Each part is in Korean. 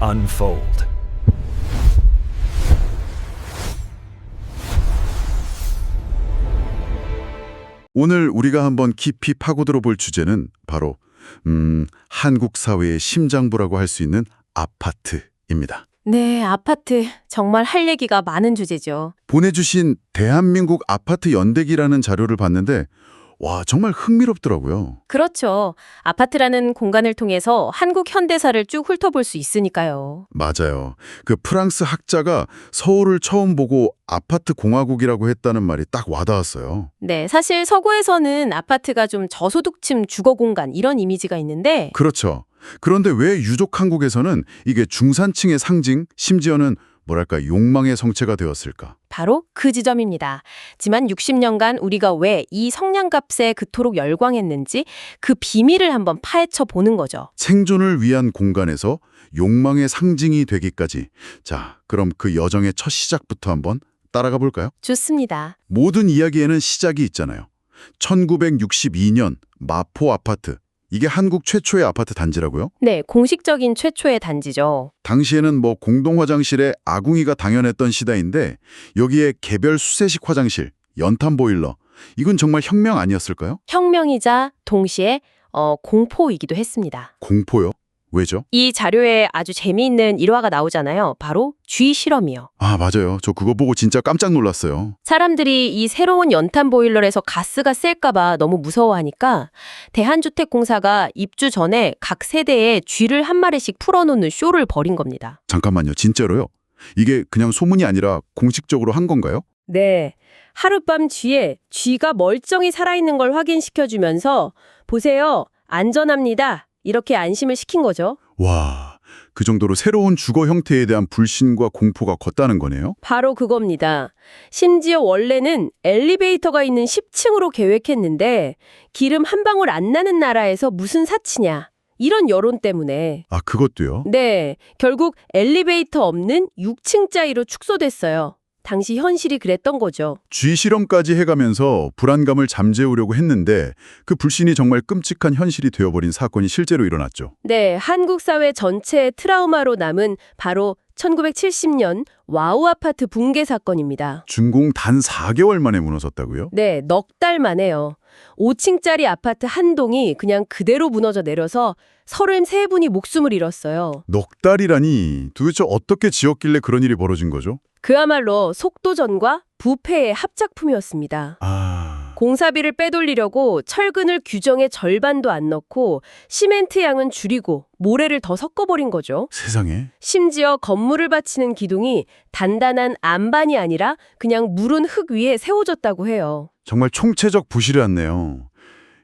unfold. 오늘 우리가 한번 깊이 파고들어 볼 주제는 바로 한국 사회의 심장부라고 할 수 있는 아파트입니다. 네, 아파트. 정말 할 얘기가 많은 주제죠. 보내주신 대한민국 아파트 연대기라는 자료를 봤는데 와, 정말 흥미롭더라고요. 그렇죠. 아파트라는 공간을 통해서 한국 현대사를 쭉 훑어볼 수 있으니까요. 맞아요. 그 프랑스 학자가 서울을 처음 보고 아파트 공화국이라고 했다는 말이 딱 와닿았어요. 네, 사실 서구에서는 아파트가 좀 저소득층 주거 공간 이런 이미지가 있는데 그렇죠. 그런데 왜 유독 한국에서는 이게 중산층의 상징, 심지어는 뭐랄까 욕망의 성체가 되었을까? 바로 그 지점입니다. 지난 60년간 우리가 왜 이 성냥갑에 그토록 열광했는지 그 비밀을 한번 파헤쳐 보는 거죠. 생존을 위한 공간에서 욕망의 상징이 되기까지. 자, 그럼 그 여정의 첫 시작부터 한번 따라가 볼까요? 좋습니다. 모든 이야기에는 시작이 있잖아요. 1962년 마포 아파트. 이게 한국 최초의 아파트 단지라고요? 네, 공식적인 최초의 단지죠. 당시에는 뭐 공동 화장실에 아궁이가 당연했던 시대인데 여기에 개별 수세식 화장실, 연탄 보일러. 이건 정말 혁명 아니었을까요? 혁명이자 동시에 공포이기도 했습니다. 공포요? 왜죠? 이 자료에 아주 재미있는 일화가 나오잖아요. 바로 쥐 실험이요. 아, 맞아요. 저 그거 보고 진짜 깜짝 놀랐어요. 사람들이 이 새로운 연탄 보일러에서 가스가 셀까 봐 너무 무서워하니까 대한주택공사가 입주 전에 각 세대에 쥐를 한 마리씩 풀어놓는 쇼를 벌인 겁니다. 잠깐만요. 진짜로요? 이게 그냥 소문이 아니라 공식적으로 한 건가요? 네. 하룻밤 쥐에 쥐가 멀쩡히 살아있는 걸 확인시켜주면서 보세요. 안전합니다. 이렇게 안심을 시킨 거죠. 와, 그 정도로 새로운 주거 형태에 대한 불신과 공포가 컸다는 거네요? 바로 그겁니다. 심지어 원래는 엘리베이터가 있는 10층으로 계획했는데 기름 한 방울 안 나는 나라에서 무슨 사치냐. 이런 여론 때문에. 아, 그것도요? 네, 결국 엘리베이터 없는 6층짜리로 축소됐어요. 당시 현실이 그랬던 거죠. 쥐 실험까지 해가면서 불안감을 잠재우려고 했는데 그 불신이 정말 끔찍한 현실이 되어버린 사건이 실제로 일어났죠. 네, 한국 사회 전체의 트라우마로 남은 바로 1970년 와우 아파트 붕괴 사건입니다. 준공 단 4개월 만에 무너졌다고요? 네, 넉 달 만에요. 5층짜리 아파트 한 동이 그냥 그대로 무너져 내려서 33분이 목숨을 잃었어요. 넉 달이라니 도대체 어떻게 지었길래 그런 일이 벌어진 거죠? 그야말로 속도전과 부패의 합작품이었습니다. 공사비를 빼돌리려고 철근을 규정의 절반도 안 넣고 시멘트 양은 줄이고 모래를 더 섞어버린 거죠. 세상에. 심지어 건물을 받치는 기둥이 단단한 안반이 아니라 그냥 무른 흙 위에 세워졌다고 해요. 정말 총체적 부실이었네요.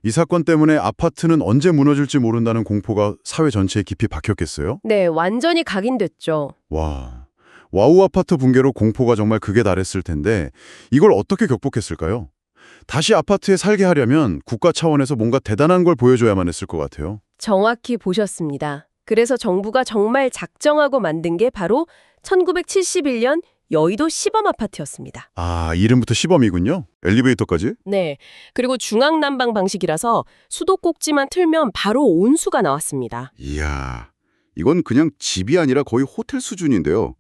이 사건 때문에 아파트는 언제 무너질지 모른다는 공포가 사회 전체에 깊이 박혔겠어요? 네, 완전히 각인됐죠. 와, 와우 아파트 붕괴로 공포가 정말 극에 달했을 텐데 이걸 어떻게 극복했을까요? 다시 아파트에 살게 하려면 국가 차원에서 뭔가 대단한 걸 보여줘야만 했을 것 같아요. 정확히 보셨습니다. 그래서 정부가 정말 작정하고 만든 게 바로 1971년 여의도 시범 아파트였습니다. 아, 이름부터 시범이군요. 엘리베이터까지? 네. 그리고 중앙난방 방식이라서 수도꼭지만 틀면 바로 온수가 나왔습니다. 이야, 이건 그냥 집이 아니라 거의 호텔 수준인데요.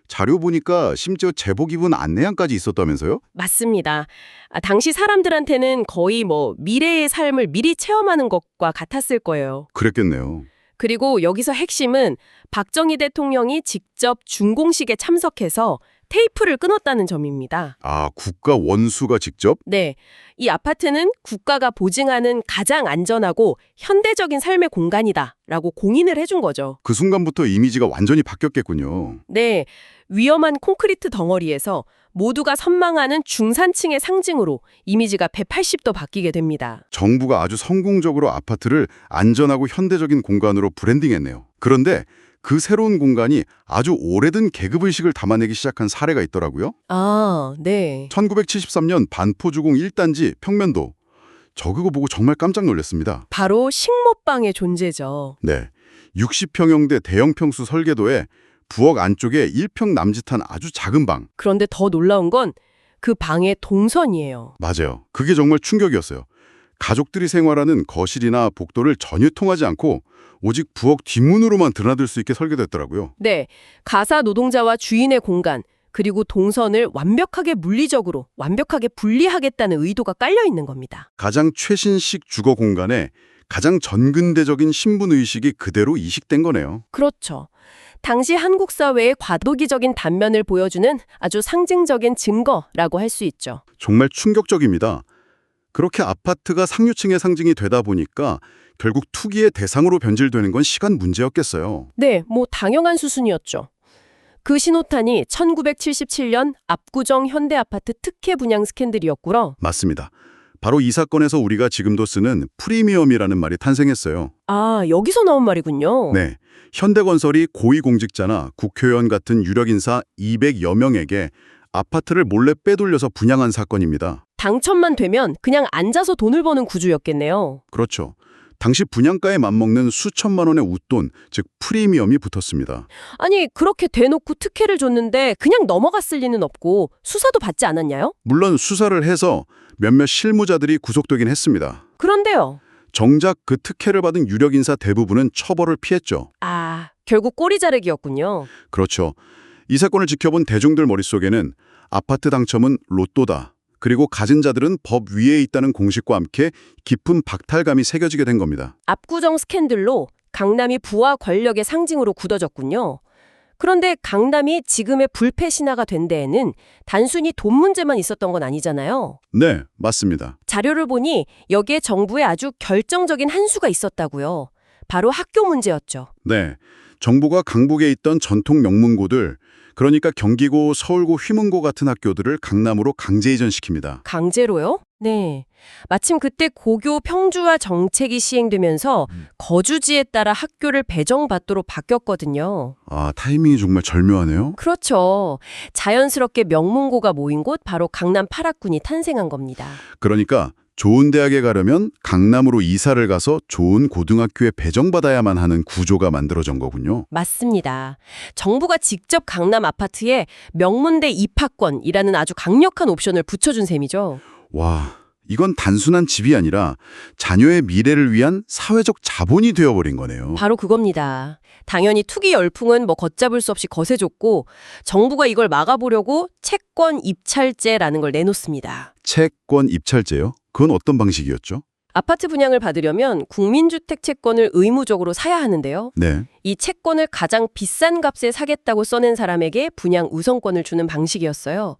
자료 보니까 심지어 제복 입은 안내양까지 있었다면서요? 맞습니다. 당시 사람들한테는 거의 미래의 삶을 미리 체험하는 것과 같았을 거예요. 그랬겠네요. 그리고 여기서 핵심은 박정희 대통령이 직접 준공식에 참석해서 테이프를 끊었다는 점입니다. 아, 국가 원수가 직접? 네, 이 아파트는 국가가 보증하는 가장 안전하고 현대적인 삶의 공간이다라고 공인을 해준 거죠. 그 순간부터 이미지가 완전히 바뀌었겠군요. 네, 위험한 콘크리트 덩어리에서 모두가 선망하는 중산층의 상징으로 이미지가 180도 바뀌게 됩니다. 정부가 아주 성공적으로 아파트를 안전하고 현대적인 공간으로 브랜딩했네요. 그런데 그 새로운 공간이 아주 오래된 계급의식을 담아내기 시작한 사례가 있더라고요. 아, 네. 1973년 반포주공 1단지 평면도. 저 그거 보고 정말 깜짝 놀랐습니다. 바로 식모방의 존재죠. 네, 60평형대 대형 평수 설계도에 부엌 안쪽에 1평 남짓한 아주 작은 방. 그런데 더 놀라운 건 그 방의 동선이에요. 맞아요. 그게 정말 충격이었어요. 가족들이 생활하는 거실이나 복도를 전혀 통하지 않고 오직 부엌 뒷문으로만 드나들 수 있게 설계됐더라고요. 네, 가사 노동자와 주인의 공간, 그리고 동선을 완벽하게 물리적으로 완벽하게 분리하겠다는 의도가 깔려 있는 겁니다. 가장 최신식 주거 공간에 가장 전근대적인 신분의식이 그대로 이식된 거네요. 그렇죠. 당시 한국 사회의 과도기적인 단면을 보여주는 아주 상징적인 증거라고 할 수 있죠. 정말 충격적입니다. 그렇게 아파트가 상류층의 상징이 되다 보니까 결국 투기의 대상으로 변질되는 건 시간 문제였겠어요. 네, 뭐 당연한 수순이었죠. 그 신호탄이 1977년 압구정 현대아파트 특혜 분양 스캔들이었고요. 맞습니다. 바로 이 사건에서 우리가 지금도 쓰는 프리미엄이라는 말이 탄생했어요. 아, 여기서 나온 말이군요. 네, 현대건설이 고위공직자나 국회의원 같은 유력인사 200여 명에게 아파트를 몰래 빼돌려서 분양한 사건입니다. 당첨만 되면 그냥 앉아서 돈을 버는 구조였겠네요. 그렇죠. 당시 분양가에 맞먹는 수천만 원의 웃돈, 즉 프리미엄이 붙었습니다. 아니, 그렇게 대놓고 특혜를 줬는데 그냥 넘어갔을 리는 없고 수사도 받지 않았냐요? 물론 수사를 해서 몇몇 실무자들이 구속되긴 했습니다. 그런데요. 정작 그 특혜를 받은 유력인사 대부분은 처벌을 피했죠. 아, 결국 꼬리 자르기였군요. 그렇죠. 이 사건을 지켜본 대중들 머릿속에는 아파트 당첨은 로또다. 그리고 가진 자들은 법 위에 있다는 공식과 함께 깊은 박탈감이 새겨지게 된 겁니다. 압구정 스캔들로 강남이 부와 권력의 상징으로 굳어졌군요. 그런데 강남이 지금의 불패 신화가 된 데에는 단순히 돈 문제만 있었던 건 아니잖아요. 네, 맞습니다. 자료를 보니 여기에 정부의 아주 결정적인 한 수가 있었다고요. 바로 학교 문제였죠. 네, 정부가 강북에 있던 전통 명문고들, 그러니까 경기고, 서울고, 휘문고 같은 학교들을 강남으로 강제 이전시킵니다. 강제로요? 네. 마침 그때 고교 평준화 정책이 시행되면서 거주지에 따라 학교를 배정받도록 바뀌었거든요. 아, 타이밍이 정말 절묘하네요. 그렇죠. 자연스럽게 명문고가 모인 곳 바로 강남 8학군이 탄생한 겁니다. 그러니까 좋은 대학에 가려면 강남으로 이사를 가서 좋은 고등학교에 배정받아야만 하는 구조가 만들어진 거군요. 맞습니다. 정부가 직접 강남 아파트에 명문대 입학권이라는 아주 강력한 옵션을 붙여준 셈이죠. 와, 이건 단순한 집이 아니라 자녀의 미래를 위한 사회적 자본이 되어버린 거네요. 바로 그겁니다. 당연히 투기 열풍은 뭐 걷잡을 수 없이 거세졌고 정부가 이걸 막아보려고 채권 입찰제라는 걸 내놓습니다. 채권 입찰제요? 그건 어떤 방식이었죠? 아파트 분양을 받으려면 국민주택 채권을 의무적으로 사야 하는데요. 네. 이 채권을 가장 비싼 값에 사겠다고 써낸 사람에게 분양 우선권을 주는 방식이었어요.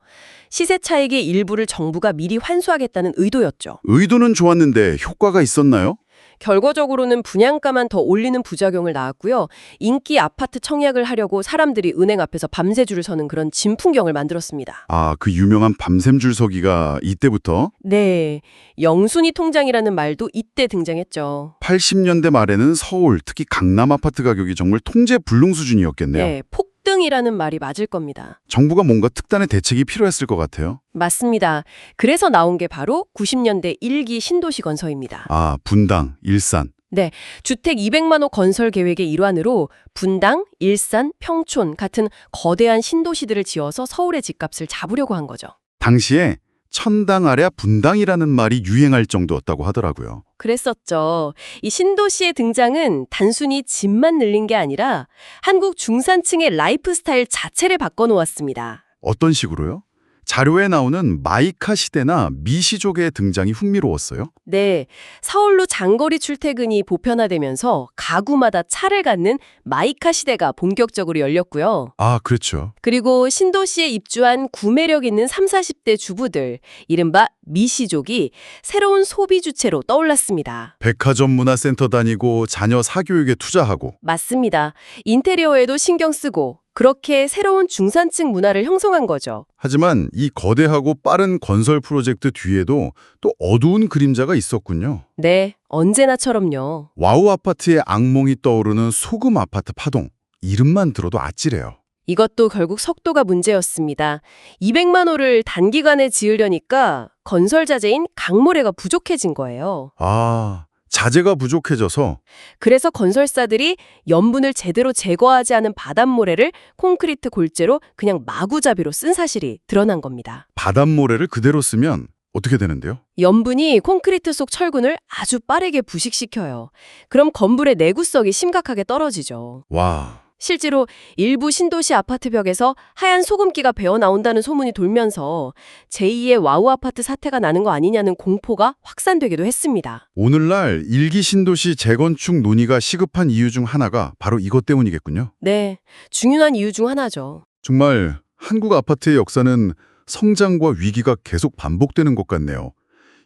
시세 차익의 일부를 정부가 미리 환수하겠다는 의도였죠. 의도는 좋았는데 효과가 있었나요? 결과적으로는 분양가만 더 올리는 부작용을 낳았고요. 인기 아파트 청약을 하려고 사람들이 은행 앞에서 밤새 줄을 서는 그런 진풍경을 만들었습니다. 아, 그 유명한 밤샘 줄 서기가 이때부터? 네, 영순위 통장이라는 말도 이때 등장했죠. 80년대 말에는 서울, 특히 강남 아파트 가격이 정말 통제 불능 수준이었겠네요. 네, 폭등이라는 말이 맞을 겁니다. 정부가 뭔가 특단의 대책이 필요했을 것 같아요. 맞습니다. 그래서 나온 게 바로 90년대 1기 신도시 건설입니다. 아, 분당, 일산. 네, 주택 200만 호 건설 계획의 일환으로 분당, 일산, 평촌 같은 거대한 신도시들을 지어서 서울의 집값을 잡으려고 한 거죠. 당시에 천당 아래 분당이라는 말이 유행할 정도였다고 하더라고요. 그랬었죠. 이 신도시의 등장은 단순히 집만 늘린 게 아니라 한국 중산층의 라이프 스타일 자체를 바꿔놓았습니다. 어떤 식으로요? 자료에 나오는 마이카 시대나 미시족의 등장이 흥미로웠어요. 네, 서울로 장거리 출퇴근이 보편화되면서 가구마다 차를 갖는 마이카 시대가 본격적으로 열렸고요. 아, 그렇죠. 그리고 신도시에 입주한 구매력 있는 30, 40대 주부들, 이른바 미시족이 새로운 소비 주체로 떠올랐습니다. 백화점 문화센터 다니고 자녀 사교육에 투자하고. 맞습니다. 인테리어에도 신경 쓰고 그렇게 새로운 중산층 문화를 형성한 거죠. 하지만 이 거대하고 빠른 건설 프로젝트 뒤에도 또 어두운 그림자가 있었군요. 네, 언제나처럼요. 와우 아파트의 악몽이 떠오르는 소금 아파트 파동. 이름만 들어도 아찔해요. 이것도 결국 속도가 문제였습니다. 200만 호를 단기간에 지으려니까 건설 자재인 강모래가 부족해진 거예요. 아, 자재가 부족해져서. 그래서 건설사들이 염분을 제대로 제거하지 않은 바닷모래를 콘크리트 골재로 그냥 마구잡이로 쓴 사실이 드러난 겁니다. 바닷모래를 그대로 쓰면 어떻게 되는데요? 염분이 콘크리트 속 철근을 아주 빠르게 부식시켜요. 그럼 건물의 내구성이 심각하게 떨어지죠. 와, 실제로 일부 신도시 아파트 벽에서 하얀 소금기가 배어나온다는 소문이 돌면서 제2의 와우 아파트 사태가 나는 거 아니냐는 공포가 확산되기도 했습니다. 오늘날 일기 신도시 재건축 논의가 시급한 이유 중 하나가 바로 이것 때문이겠군요. 네, 중요한 이유 중 하나죠. 정말 한국 아파트의 역사는 성장과 위기가 계속 반복되는 것 같네요.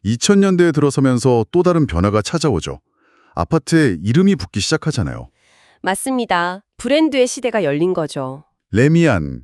2000년대에 들어서면서 또 다른 변화가 찾아오죠. 아파트에 이름이 붙기 시작하잖아요. 맞습니다. 브랜드의 시대가 열린 거죠. 레미안,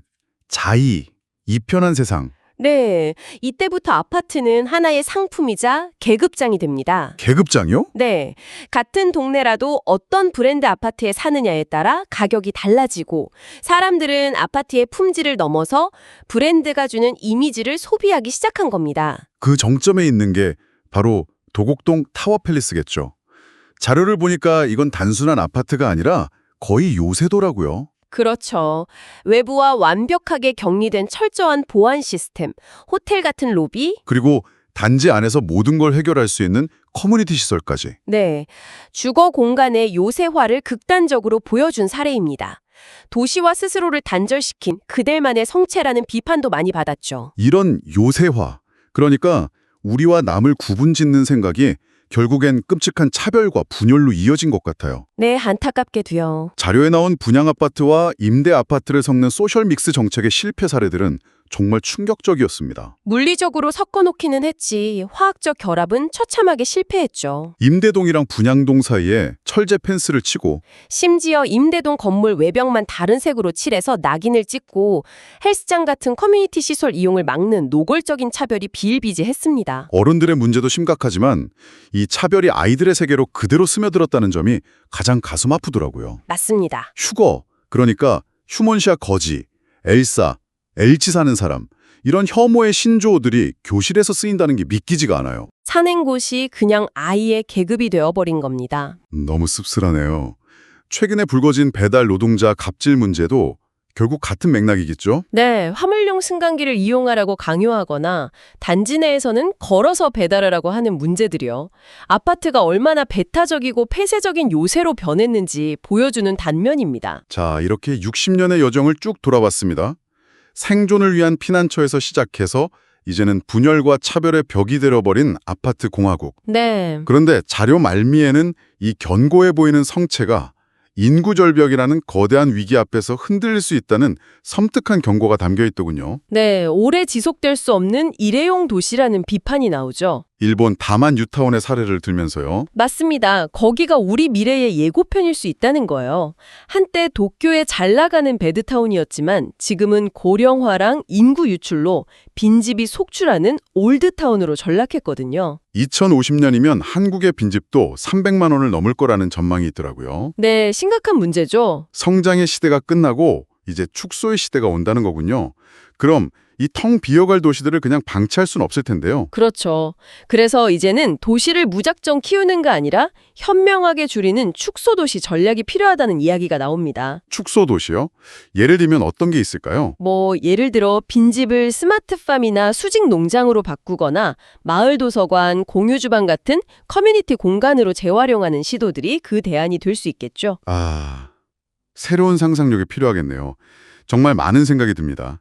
자이, 이 편한 세상, 네, 이때부터 아파트는 하나의 상품이자 계급장이 됩니다. 계급장이요? 네, 같은 동네라도 어떤 브랜드 아파트에 사느냐에 따라 가격이 달라지고 사람들은 아파트의 품질을 넘어서 브랜드가 주는 이미지를 소비하기 시작한 겁니다. 그 정점에 있는 게 바로 도곡동 타워팰리스겠죠. 자료를 보니까 이건 단순한 아파트가 아니라 거의 요새도라고요. 그렇죠. 외부와 완벽하게 격리된 철저한 보안 시스템, 호텔 같은 로비, 그리고 단지 안에서 모든 걸 해결할 수 있는 커뮤니티 시설까지. 네, 주거 공간의 요새화를 극단적으로 보여준 사례입니다. 도시와 스스로를 단절시킨 그들만의 성체라는 비판도 많이 받았죠. 이런 요새화, 그러니까 우리와 남을 구분짓는 생각이 결국엔 끔찍한 차별과 분열로 이어진 것 같아요. 네, 안타깝게도요. 자료에 나온 분양아파트와 임대아파트를 섞는 소셜믹스 정책의 실패 사례들은 정말 충격적이었습니다. 물리적으로 섞어놓기는 했지 화학적 결합은 처참하게 실패했죠. 임대동이랑 분양동 사이에 철제 펜스를 치고 심지어 임대동 건물 외벽만 다른 색으로 칠해서 낙인을 찍고 헬스장 같은 커뮤니티 시설 이용을 막는 노골적인 차별이 비일비재했습니다. 어른들의 문제도 심각하지만 이 차별이 아이들의 세계로 그대로 스며들었다는 점이 가장 가슴 아프더라고요. 맞습니다. 휴거, 그러니까 휴먼시아 거지, 엘사, 엘치 사는 사람, 이런 혐오의 신조어들이 교실에서 쓰인다는 게 믿기지가 않아요. 사는 곳이 그냥 아이의 계급이 되어버린 겁니다. 너무 씁쓸하네요. 최근에 불거진 배달 노동자 갑질 문제도 결국 같은 맥락이겠죠? 네, 화물용 승강기를 이용하라고 강요하거나 단지 내에서는 걸어서 배달하라고 하는 문제들이요. 아파트가 얼마나 배타적이고 폐쇄적인 요새로 변했는지 보여주는 단면입니다. 자, 이렇게 60년의 여정을 쭉 돌아봤습니다. 생존을 위한 피난처에서 시작해서 이제는 분열과 차별의 벽이 되어버린 아파트 공화국. 네. 그런데 자료 말미에는 이 견고해 보이는 성체가 인구절벽이라는 거대한 위기 앞에서 흔들릴 수 있다는 섬뜩한 경고가 담겨 있더군요. 네, 오래 지속될 수 없는 일회용 도시라는 비판이 나오죠. 일본 다만 유타운의 사례를 들면서요. 맞습니다. 거기가 우리 미래의 예고편일 수 있다는 거예요. 한때 도쿄에 잘 나가는 배드타운이었지만 지금은 고령화랑 인구 유출로 빈집이 속출하는 올드타운으로 전락했거든요. 2050년이면 한국의 빈집도 300만 원을 넘을 거라는 전망이 있더라고요. 네, 심각한 문제죠. 성장의 시대가 끝나고 이제 축소의 시대가 온다는 거군요. 그럼 이 텅 비어갈 도시들을 그냥 방치할 수는 없을 텐데요. 그렇죠. 그래서 이제는 도시를 무작정 키우는가 아니라 현명하게 줄이는 축소도시 전략이 필요하다는 이야기가 나옵니다. 축소 도시요? 예를 들면 어떤 게 있을까요? 예를 들어 빈집을 스마트팜이나 수직 농장으로 바꾸거나 마을 도서관, 공유주방 같은 커뮤니티 공간으로 재활용하는 시도들이 그 대안이 될 수 있겠죠. 아, 새로운 상상력이 필요하겠네요. 정말 많은 생각이 듭니다.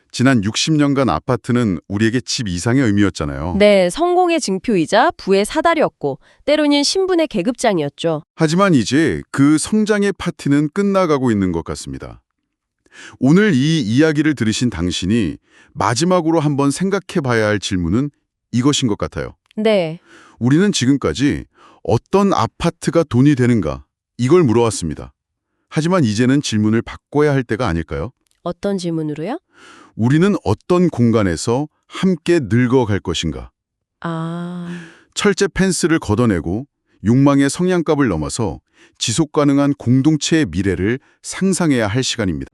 지난 60년간 아파트는 우리에게 집 이상의 의미였잖아요. 네, 성공의 증표이자 부의 사다리였고 때로는 신분의 계급장이었죠. 하지만 이제 그 성장의 파티는 끝나가고 있는 것 같습니다. 오늘 이 이야기를 들으신 당신이 마지막으로 한번 생각해 봐야 할 질문은 이것인 것 같아요. 네, 우리는 지금까지 어떤 아파트가 돈이 되는가 이걸 물어왔습니다. 하지만 이제는 질문을 바꿔야 할 때가 아닐까요? 어떤 질문으로요? 우리는 어떤 공간에서 함께 늙어갈 것인가? 철제 펜스를 걷어내고 욕망의 성냥갑을 넘어서 지속 가능한 공동체의 미래를 상상해야 할 시간입니다.